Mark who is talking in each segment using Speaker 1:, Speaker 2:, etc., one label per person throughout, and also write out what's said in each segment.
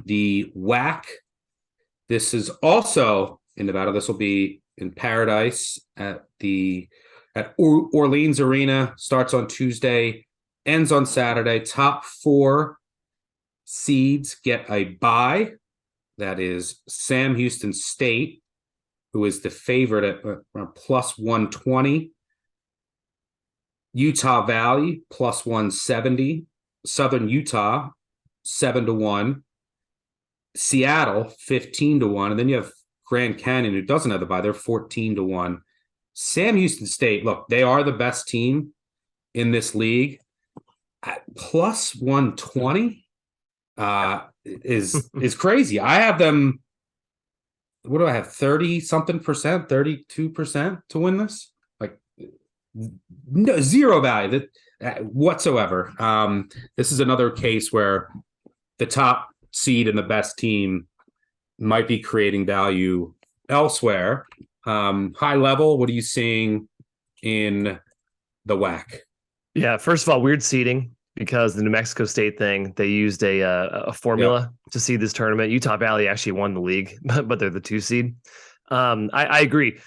Speaker 1: the WAC. This is also in Nevada. This will be in Paradise at Orleans Arena. Starts on Tuesday, ends on Saturday. Top 4 seeds get a bye. That is Sam Houston State, who is the favorite at around plus 120. Utah Valley plus 170. Southern Utah 7-1. Seattle 15-1. And then you have Grand Canyon, who doesn't have the bye. They're 14-1. Sam Houston State, look, they are the best team in this league. At plus 120 is crazy. I have them. What do I have? 30 something percent, 32% to win this. Like no, zero value whatsoever. This is another case where the top seed and the best team might be creating value elsewhere. High level, what are you seeing in the WAC?
Speaker 2: Yeah, first of all, weird seeding because the New Mexico State thing, they used a formula to seed this tournament. Utah Valley actually won the league, but they're the 2 seed. I agree.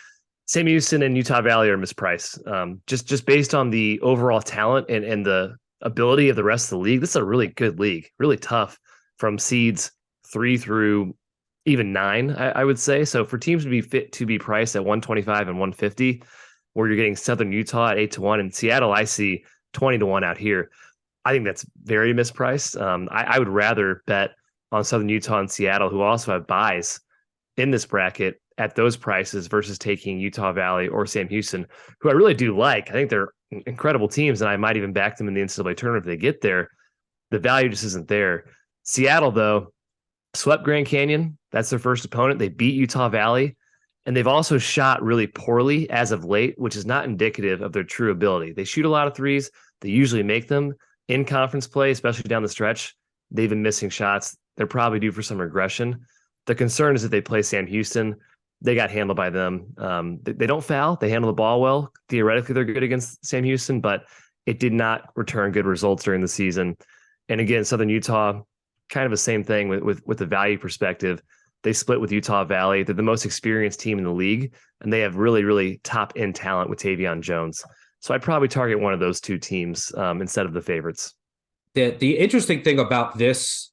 Speaker 2: Sam Houston and Utah Valley are mispriced. Just based on the overall talent and the ability of the rest of the league. This is a really good league, really tough from seeds 3 through even 9, I would say. So for teams to be fit to be priced at 125 and 150, where you're getting Southern Utah at 8-1 and Seattle, I see 20-1 out here. I think that's very mispriced. I would rather bet on Southern Utah and Seattle, who also have buys in this bracket at those prices versus taking Utah Valley or Sam Houston, who I really do like. I think they're incredible teams, and I might even back them in the NCAA tournament if they get there. The value just isn't there. Seattle, though, swept Grand Canyon. That's their first opponent. They beat Utah Valley, and they've also shot really poorly as of late, which is not indicative of their true ability. They shoot a lot of threes. They usually make them in conference play, especially down the stretch. They've been missing shots. They're probably due for some regression. The concern is that they play Sam Houston. They got handled by them. They don't foul. They handle the ball well. Theoretically, they're good against Sam Houston, but it did not return good results during the season. And again, Southern Utah, kind of the same thing with the value perspective. They split with Utah Valley. They're the most experienced team in the league, and they have really, really top-end talent with Tavion Jones. So I'd probably target one of those 2 teams instead of the favorites.
Speaker 1: The interesting thing about this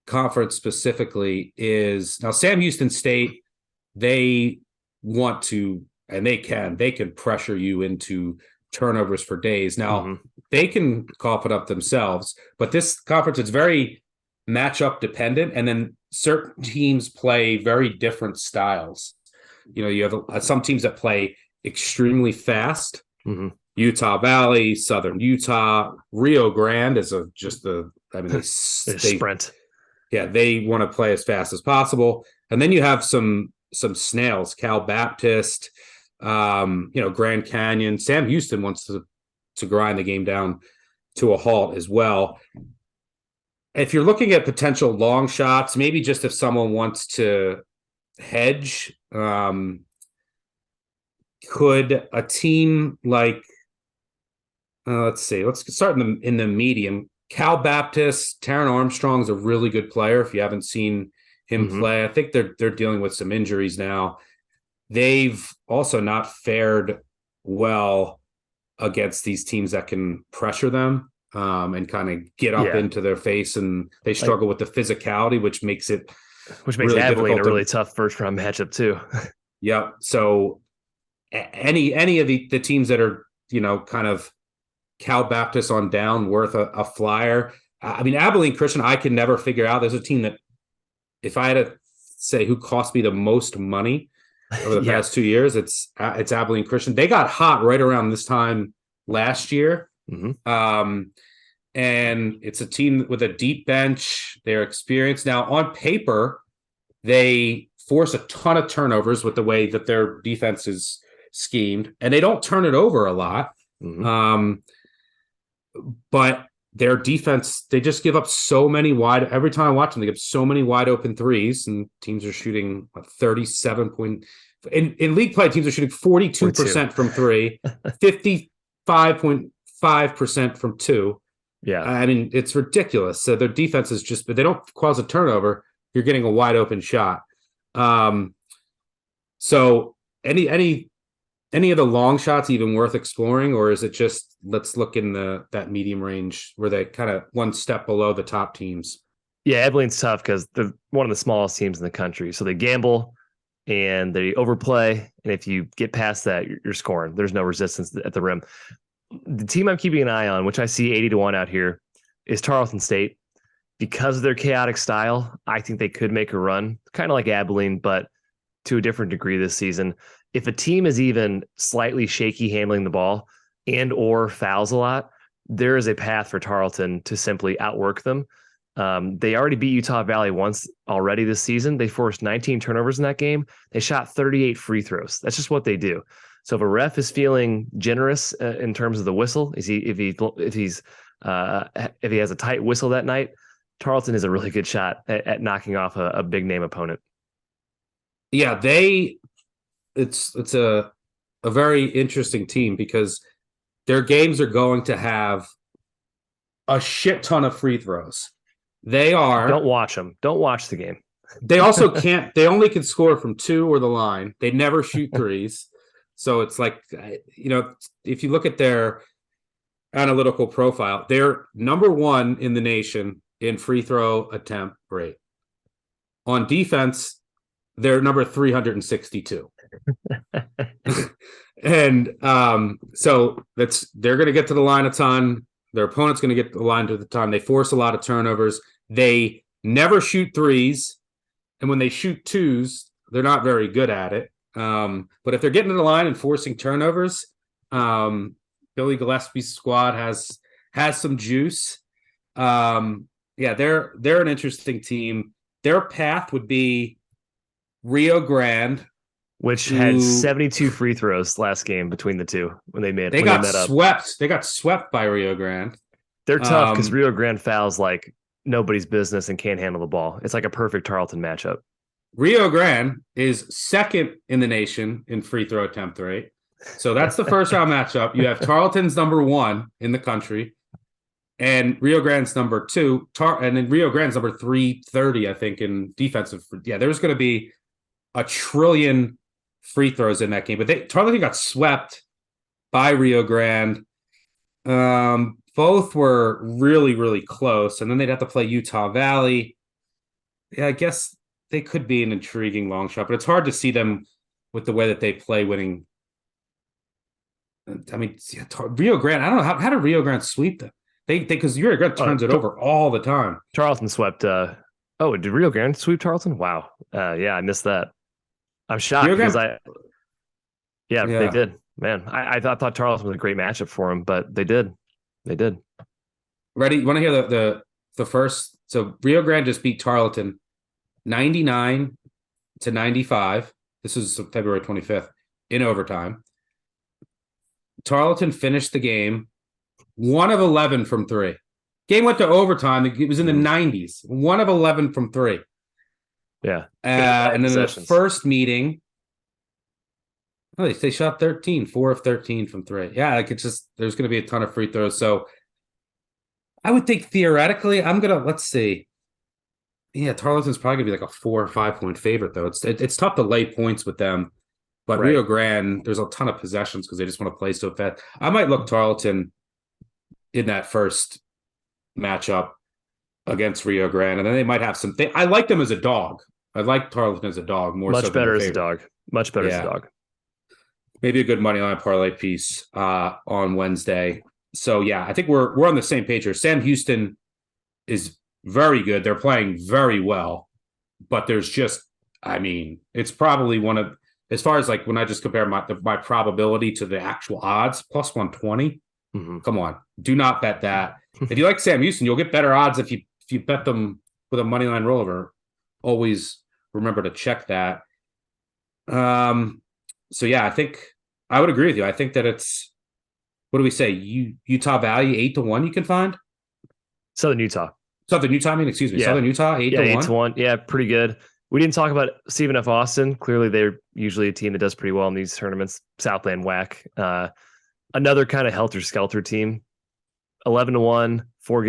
Speaker 1: conference specifically is now Sam Houston State, they want to, and they can pressure you into turnovers for days. Now, they can cough it up themselves, but this conference is very matchup dependent, and then certain teams play very different styles. You know, you have some teams that play extremely fast. Utah Valley, Southern Utah, Rio Grande is they
Speaker 2: sprint.
Speaker 1: Yeah, they want to play as fast as possible. And then you have some snails, Cal Baptist, Grand Canyon. Sam Houston wants to grind the game down to a halt as well. If you're looking at potential long shots, maybe just if someone wants to hedge, could a team like, let's start in the medium. Cal Baptist, Taron Armstrong's a really good player. If you haven't seen him play, I think they're dealing with some injuries now. They've also not fared well against these teams that can pressure them and kind of get up into their face, and they struggle with the physicality, which makes really
Speaker 2: Abilene a really tough first round matchup too.
Speaker 1: Yeah. So any of the teams that are, kind of Cal Baptist on down worth a flyer. I mean, Abilene Christian, I can never figure out. There's a team that, if I had to say who cost me the most money over the past 2 years, it's Abilene Christian. They got hot right around this time last year. And it's a team with a deep bench. They're experienced. Now, on paper, they force a ton of turnovers with the way that their defense is schemed, and they don't turn it over a lot. But their defense, they just give up so many every time I watch them, they give so many wide open threes, and teams are shooting 37 point. In league play, teams are shooting 42% from 3, 55.5% from 2.
Speaker 2: Yeah.
Speaker 1: I mean, it's ridiculous. So their defense is just, but they don't cause a turnover. You're getting a wide open shot. Um, so any of the long shots even worth exploring, or is it just let's look in that medium range where they kind of one step below the top teams?
Speaker 2: Yeah, Abilene's tough because they're one of the smallest teams in the country. So they gamble and they overplay. And if you get past that, you're scoring. There's no resistance at the rim. The team I'm keeping an eye on, which I see 80-1 out here, is Tarleton State. Because of their chaotic style, I think they could make a run, kind of like Abilene, but to a different degree this season. If a team is even slightly shaky handling the ball and or fouls a lot, there is a path for Tarleton to simply outwork them. They already beat Utah Valley once already this season. They forced 19 turnovers in that game. They shot 38 free throws. That's just what they do. So if a ref is feeling generous in terms of the whistle, if he has a tight whistle that night, Tarleton is a really good shot at knocking off a big name opponent.
Speaker 1: Yeah, it's a very interesting team because their games are going to have a shit ton of free throws.
Speaker 2: Don't watch them. Don't watch the game.
Speaker 1: They also can't. They only can score from 2 or the line. They never shoot threes. So it's like, if you look at their analytical profile, they're number 1 in the nation in free throw attempt rate. On defense, they're number 362. And so they're going to get to the line a ton. Their opponent's going to get the line to the ton. They force a lot of turnovers. They never shoot threes. And when they shoot twos, they're not very good at it. But if they're getting to the line and forcing turnovers, Billy Gillespie's squad has some juice. Yeah, they're an interesting team. Their path would be Rio Grande,
Speaker 2: which had 72 free throws last game between the two when they met
Speaker 1: swept. They got swept by Rio Grande.
Speaker 2: They're tough because Rio Grande fouls like nobody's business and can't handle the ball. It's like a perfect Tarleton matchup.
Speaker 1: Rio Grande is second in the nation in free throw attempt rate. So that's the first round matchup. You have Tarleton's number 1 in the country and Rio Grande's number 2. And then Rio Grande's number 330, I think, in defensive. Yeah, there's going to be a trillion free throws in that game. But Tarleton got swept by Rio Grande. Both were really, really close. And then they'd have to play Utah Valley. Yeah, I guess they could be an intriguing long shot, but it's hard to see them with the way that they play winning. I mean, Rio Grande, I don't know. How did Rio Grande sweep them? Because Rio Grande turns it over all the time.
Speaker 2: Tarleton swept. Did Rio Grande sweep Tarleton? Wow. Yeah, I missed that. I'm shocked because they did. Man, I thought Tarleton was a great matchup for him, but they did. They did.
Speaker 1: Ready? You want to hear the first? So Rio Grande just beat Tarleton 99-95. This is February 25th in overtime. Tarleton finished the game 1 of 11 from 3. Game went to overtime. It was in the 90s. 1 of 11 from 3.
Speaker 2: Yeah.
Speaker 1: And then the first meeting, they shot 4 of 13 from 3. Yeah, there's going to be a ton of free throws. So I would think theoretically, let's see. Yeah, Tarleton's probably going to be like a 4 or 5 point favorite, though. It's tough to lay points with them. But right. Rio Grande, there's a ton of possessions because they just want to play so fast. I might look Tarleton in that first matchup against Rio Grande, and then they might have some. I like them as a dog. I like Tarleton as a dog more.
Speaker 2: Much better as a dog. Much better as a dog.
Speaker 1: Maybe a good money line parlay piece on Wednesday. So yeah, I think we're on the same page here. Sam Houston is very good. They're playing very well, but there's just, it's probably one of, as far as like when I just compare my probability to the actual odds, plus 120. Mm-hmm. Come on, do not bet that. If you like Sam Houston, you'll get better odds if you bet them with a money line rollover. Always remember to check that. So yeah, I think I would agree with you. I think that it's, what do we say? Utah Valley 8-1 you can find?
Speaker 2: Southern Utah,
Speaker 1: excuse me. Yeah. Southern Utah 8-1.
Speaker 2: 8-1. Yeah, pretty good. We didn't talk about Stephen F. Austin. Clearly, they're usually a team that does pretty well in these tournaments. Southland WAC. Another kind of helter-skelter team. 11-1, 4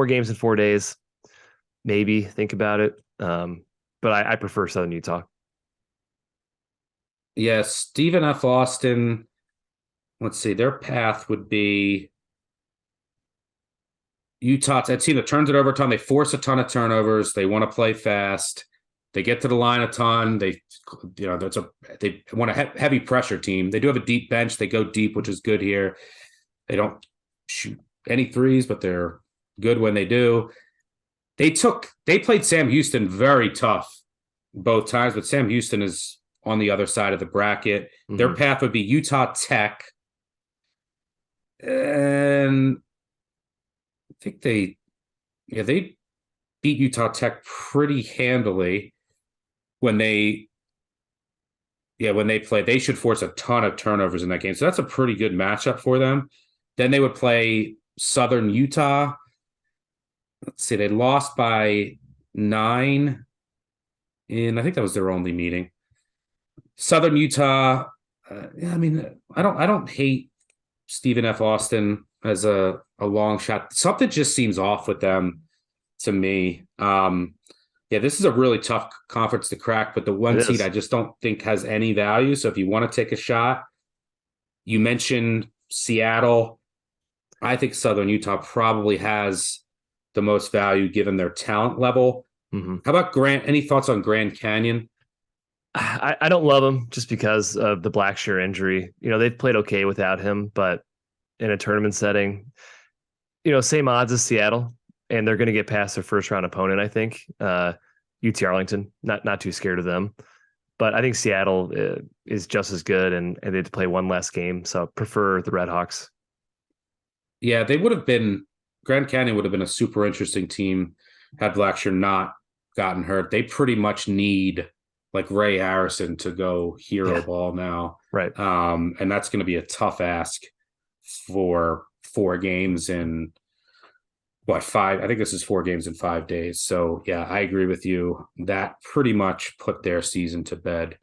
Speaker 2: games in 4 days. Maybe think about it. But I prefer Southern Utah.
Speaker 1: Yeah, Stephen F. Austin. Let's see, their path would be Utah's a team that turns it over a ton. They force a ton of turnovers. They want to play fast. They get to the line a ton. They want a heavy pressure team. They do have a deep bench. They go deep, which is good here. They don't shoot any threes, but they're good when they do. They played Sam Houston very tough both times, but Sam Houston is on the other side of the bracket. Mm-hmm. Their path would be Utah Tech. And I think they beat Utah Tech pretty handily when they play. They should force a ton of turnovers in that game. So that's a pretty good matchup for them. Then they would play Southern Utah. Let's see, they lost by 9, and I think that was their only meeting. Southern Utah, I don't hate Stephen F. Austin as a long shot. Something just seems off with them to me. This is a really tough conference to crack, but the one seed I just don't think has any value. So if you want to take a shot, you mentioned Seattle. I think Southern Utah probably has the most value given their talent level. Mm-hmm. How about Grant? Any thoughts on Grand Canyon?
Speaker 2: I don't love him just because of the Blackshear injury. They've played okay without him, but in a tournament setting, same odds as Seattle, and they're going to get past their first round opponent. I think UT Arlington, not too scared of them, but I think Seattle is just as good, and they had to play one less game, so prefer the Redhawks.
Speaker 1: Yeah, Grand Canyon would have been a super interesting team had Blackshear not gotten hurt. They pretty much need like Ray Harrison to go hero ball now.
Speaker 2: Right.
Speaker 1: And that's going to be a tough ask for 4 games in 5? I think this is 4 games in 5 days. So yeah, I agree with you. That pretty much put their season to bed.